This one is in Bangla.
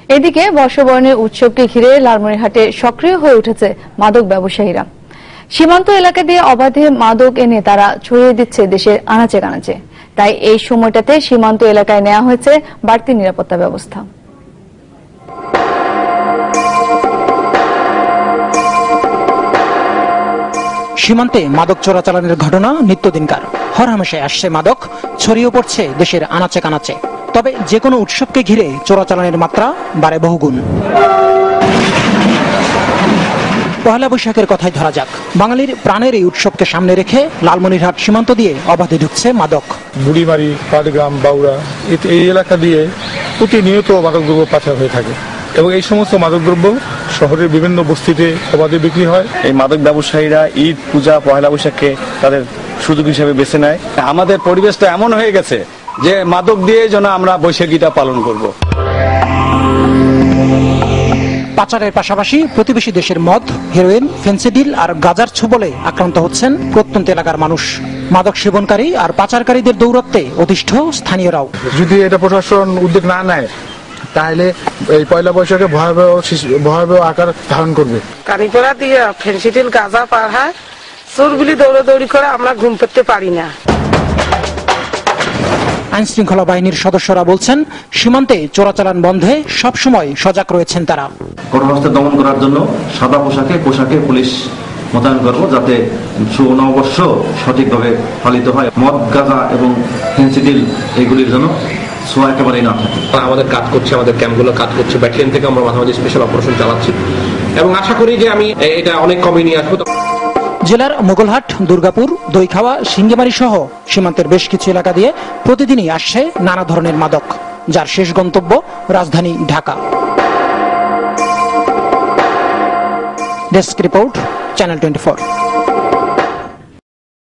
এদিকে বর্ষবরণের উৎসবকে ঘিরে লালমনিরহাটে সক্রিয় হয়ে উঠেছে মাদক ব্যবসায়ীরা। সীমান্ত এলাকা দিয়ে অবাধে মাদক এনে তারা ছড়িয়ে দিচ্ছে দেশের আনাচে কানাচে। তাই এই সময়টাতে সীমান্ত এলাকায় নেওয়া হয়েছে বাড়তি নিরাপত্তা ব্যবস্থা। সীমান্তে মাদক চোরাচালানের ঘটনা নিত্যদিনকার। হরহামেশায় আসছে মাদক, ছড়িয়ে পড়ছে দেশের আনাচে কানাচে। তবে যে কোনো উৎসবকে ঘিরে চোরাচালানের মাত্রা বাড়ে বহুগুণ। পহেলা বৈশাখের কথাই ধরা যাক। বাঙালির প্রাণের এই উৎসবকে সামনে রেখে লালমনিরহাট সীমান্ত দিয়ে অবাধে ঢুকছে মাদক। বুড়িমারি, পাটগ্রাম, বাউড়া এই এলাকা দিয়ে প্রতিনিয়ত মাদকদ্রব্য পাচার হয়ে থাকে এবং এই সমস্ত মাদকদ্রব্য শহরের বিভিন্ন বস্তিতে অবাধে বিক্রি হয়। এই মাদক ব্যবসায়ীরা ঈদ, পূজা, পহেলা বৈশাখকে তাদের সুযোগ হিসেবে বেছে নেয়। আমাদের পরিবেশটা এমন হয়ে গেছে যে মাদক দিয়ে যেন আমরা বৈশাখীটা পালন করব। পাচারের পাশাপাশি প্রতিবেশী দেশের মদ, হেরোইন, ফেন্সিডিল আর গাঁজার ছোবলে আক্রান্ত হচ্ছেন প্রত্যন্ত এলাকার মানুষ। মাদক সেবনকারী আর পাচারকারীদের দৌরাত্ম্যে অতিষ্ঠ স্থানীয়রাও। যদি এটা প্রশাসন উদ্যোগ না নেয় তাহলে এই পয়লা বৈশাখে ভয়াবহ আকার ধারণ করবে। কানিপাড়া দিয়ে ফেন্সিডিল, গাঁজা পার হয়, চোরগুলি দৌড়াদৌড়ি করে, আমরা ঘুম পেতে পারি না। আইন শৃঙ্খলা বাহিনীর সদস্যরা বলছেন, সীমান্তে চোরাচালান বন্ধে সবসময় সজাগ রয়েছেন তারা। কঠোর হস্তে দমন করার জন্য সাদা পোশাকে পুলিশ মোতায়েন করবো, যাতে নববর্ষ সঠিকভাবে পালিত হয়। মদ, গাঁজা এবং ফেন্সিডিল এগুলির জন্য ছোঁয়া একেবারেই না থাকে। আমাদের কাজ করছে, আমাদের ক্যাম্পগুলো কাজ করছে। ব্যাটালিয়ন থেকে আমরা মাঝে মাঝে স্পেশাল অপারেশন চালাচ্ছি এবং আশা করি যে আমি এটা অনেক কমে নিয়ে আসবো। জেলার মোগলহাট, দুর্গাপুর, দইখাওয়া, সিঙ্গিমারি সহ সীমান্তের বেশ কিছু এলাকা দিয়ে প্রতিদিনই আসছে নানা ধরনের মাদক, যার শেষ গন্তব্য রাজধানী ঢাকা। Desk report, channel 24।